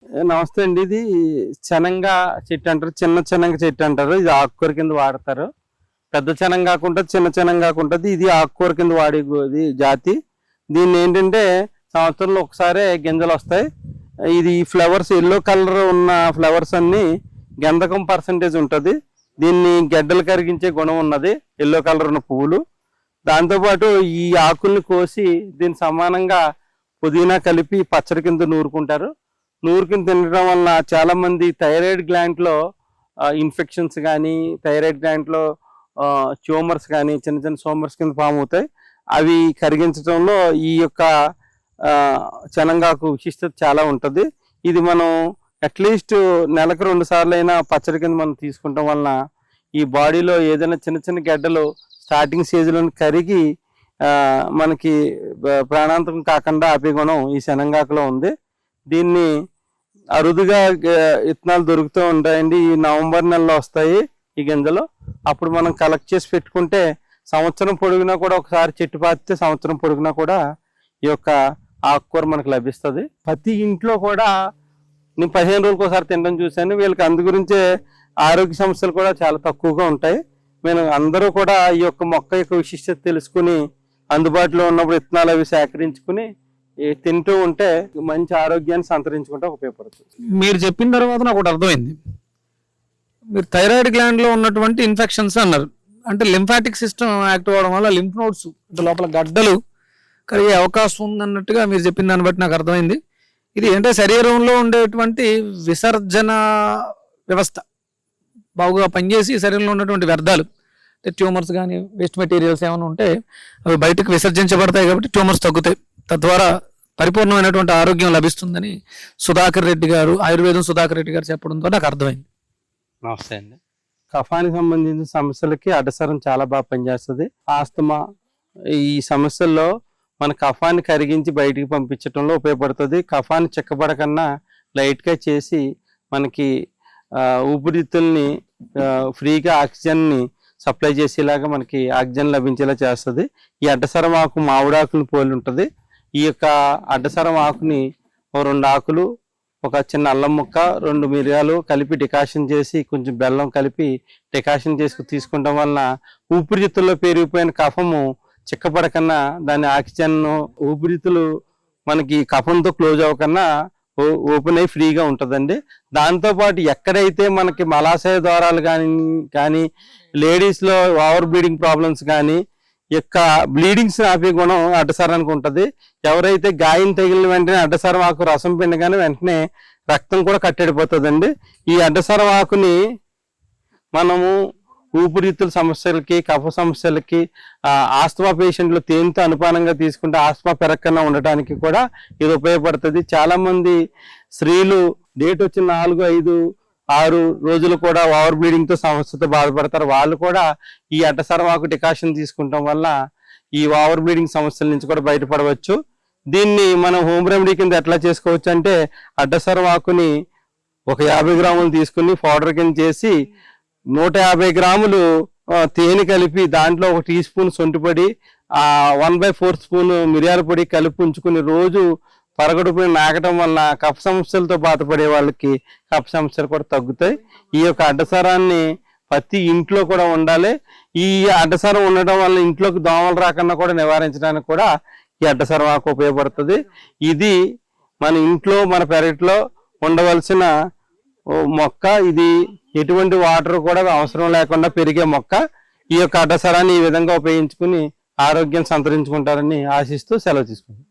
నమస్తే అండి. ఇది శనంగా చెట్టు అంటారు, చిన్న శనంగ చెట్టు అంటారు. ఇది ఆకుకూర కింద వాడతారు. పెద్ద శనం కాకుండా చిన్న శనం కాకుండా ఇది ఆకుకూర కింద వాడే ఇది జాతి. దీన్ని ఏంటంటే సంవత్సరంలో ఒకసారి గింజలు వస్తాయి. ఇది ఫ్లవర్స్ ఎల్లో కలర్ ఉన్న ఫ్లవర్స్ అన్ని గంధకం పర్సంటేజ్ ఉంటుంది. దీన్ని గడ్డలు కరిగించే గుణం ఉన్నది, ఎల్లో కలర్ ఉన్న పువ్వులు. దాంతోపాటు ఈ ఆకుల్ని కోసి దీన్ని సమానంగా పుదీనా కలిపి పచ్చడి కింద నూరుకుంటారు. నూరుకుని తినడం వలన చాలా మంది థైరాయిడ్ గ్లాండ్లో ఇన్ఫెక్షన్స్ కానీ, థైరాయిడ్ గ్లాండ్లో ట్యూమర్స్ కానీ, చిన్న చిన్న ట్యూమర్స్ కింద ఫామ్ అవుతాయి. అవి కరిగించడంలో ఈ యొక్క శనంగాకు విశిష్టత చాలా ఉంటుంది. ఇది మనం అట్లీస్ట్ నెలకు 2 సార్లు అయినా పచ్చడి కింద మనం తీసుకుంటాం వలన ఈ బాడీలో ఏదైనా చిన్న చిన్న గడ్డలు స్టార్టింగ్ స్టేజ్లో కరిగి మనకి ప్రాణాంతకం కాకుండా ఆపే గుణం ఈ శనంగాకులో ఉంది. దీన్ని అరుదుగా విత్తనాలు దొరుకుతూ ఉంటాయండి. ఈ నవంబర్ నెలలో వస్తాయి ఈ గింజలు. అప్పుడు మనం కలెక్ట్ చేసి పెట్టుకుంటే సంవత్సరం పొడుగునా కూడా, ఒకసారి చెట్టు పాతితే సంవత్సరం పొడుగునా కూడా ఈ యొక్క ఆకుకూర మనకు లభిస్తుంది. ప్రతి ఇంట్లో కూడా నేను 15 రోజులకు ఒకసారి తినడం చూశాను. వీళ్ళకి అందు గురించే ఆరోగ్య సమస్యలు కూడా చాలా తక్కువగా ఉంటాయి. మేము అందరూ కూడా ఈ యొక్క మొక్క యొక్క విశిష్టత తెలుసుకుని అందుబాటులో ఉన్నప్పుడు విత్తనాలు అవి సేకరించుకుని తింటూ ఉంటే మంచి ఆరోగ్యాన్ని సంతరించుకుంటే ఉపయోగపడుతుంది. మీరు చెప్పిన తర్వాత నాకు ఒకటి అర్థమైంది. మీరు థైరాయిడ్ గ్లాండ్లో ఉన్నటువంటి ఇన్ఫెక్షన్స్ అన్నారు, అంటే లింఫాటిక్ సిస్టమ్ యాక్టివ్ అవడం వల్ల లింఫ్ నోడ్స్ అంటే లోపల గడ్డలు కలిగే అవకాశం ఉందన్నట్టుగా మీరు చెప్పిన దాన్ని బట్టి నాకు అర్థమైంది. ఇది అంటే శరీరంలో ఉండేటువంటి విసర్జన వ్యవస్థ బాగుగా పనిచేసి శరీరంలో ఉన్నటువంటి వ్యర్థాలు అంటే ట్యూమర్స్ కానీ వేస్ట్ మెటీరియల్స్ ఏమైనా ఉంటే అవి బయటకు విసర్జించబడతాయి, కాబట్టి ట్యూమర్స్ తగ్గుతాయి. తద్వారా పరిపూర్ణమైనటువంటి ఆరోగ్యం లభిస్తుందని సుధాకర్ రెడ్డి గారు, ఆయుర్వేదం సుధాకర్ రెడ్డి గారు చెప్పడంతో నాకు అర్థమైంది. నమస్తే అండి. కఫానికి సంబంధించిన సమస్యలకి అడ్డసరం చాలా బాగా పనిచేస్తుంది. ఆస్తమా ఈ సమస్యల్లో మన కఫాన్ని కరిగించి బయటికి పంపించడంలో ఉపయోగపడుతుంది. కఫాన్ని చిక్కబడకన్నా లైట్గా చేసి మనకి ఊపిరితిత్తుల్ని ఫ్రీగా ఆక్సిజన్ని సప్లై చేసేలాగా మనకి ఆక్సిజన్ లభించేలా చేస్తుంది. ఈ అడ్డసరం ఆకు మామిడాకుని పోలి ఉంటుంది. ఈ యొక్క అడ్డసరం ఆకుని 2 ఆకులు, ఒక చిన్న అల్లం ముక్క, 2 మిరియాలు కలిపి డికాషన్ చేసి కొంచెం బెల్లం కలిపి డికాషన్ చేసి తీసుకుంటాం వలన ఊపిరితిత్తుల్లో పెరిగిపోయిన కఫము చిక్కపడకన్నా దాని ఆక్సిజన్ ఊపిరితిత్తులు మనకి కఫంతో క్లోజ్ అవ్వకన్నా ఓపెన్ అయ్యి ఫ్రీగా ఉంటుందండి. దాంతోపాటు ఎక్కడైతే మనకి మలాశయ ద్వారాలు కానీ లేడీస్లో ఓవర్ బ్లీడింగ్ ప్రాబ్లమ్స్ కానీ యొక్క బ్లీడింగ్స్ ఆపే గుణం అడ్డసరానికి ఉంటుంది. ఎవరైతే గాయం తగిలిన వెంటనే అడ్డసరం ఆకు రసం పిండగానే వెంటనే రక్తం కూడా కట్టెడిపోతుందండి. ఈ అడ్డసరం ఆకుని మనము ఊపిరితిత్తుల సమస్యలకి, కఫ సమస్యలకి, ఆస్తమా పేషెంట్లు తేనెతో అనుపానంగా తీసుకుంటే ఆస్తమా పెరగకుండా ఉండటానికి కూడా ఇది ఉపయోగపడుతుంది. చాలా మంది స్త్రీలు డేట్ వచ్చిన 4, 5, 6 రోజులు కూడా ఓవర్ బ్లీడింగ్ తో సమస్యతో బాధపడతారు. వాళ్ళు కూడా ఈ అడ్డసరం ఆకు డికాషన్ తీసుకుంటాం వల్ల ఈ ఓవర్ బ్లీడింగ్ సమస్యల నుంచి కూడా బయటపడవచ్చు. దీన్ని మనం హోమ్ రెమెడీ కింద ఎట్లా చేసుకోవచ్చు అంటే, అడ్డసరం ఆకుని ఒక 50 గ్రాములు తీసుకుని పౌడర్ కింద చేసి 150 గ్రాములు తేనె కలిపి దాంట్లో 1 టీ స్పూన్ సొంటి పొడి, 1/4 స్పూన్ మిరియాల పొడి కలిపి ఉంచుకుని రోజు పరగడుపుని నాకటం వలన కఫ సమస్యలతో బాధపడే వాళ్ళకి కఫ సమస్యలు కూడా తగ్గుతాయి. ఈ యొక్క అడ్డసరాన్ని ప్రతి ఇంట్లో కూడా ఉండాలి. ఈ అడ్డసరం ఉండటం వల్ల ఇంట్లోకి దోమలు రాకుండా కూడా నివారించడానికి కూడా ఈ అడ్డసరం ఆకు ఉపయోగపడుతుంది. ఇది మన ఇంట్లో, మన పెరట్లో ఉండవలసిన మొక్క. ఇది ఎటువంటి వాటర్ కూడా అవసరం లేకుండా పెరిగే మొక్క. ఈ యొక్క అడ్డసరాన్ని ఈ విధంగా ఉపయోగించుకుని ఆరోగ్యం సంతరించుకుంటారని ఆశిస్తూ సెలవు తీసుకుంటాం.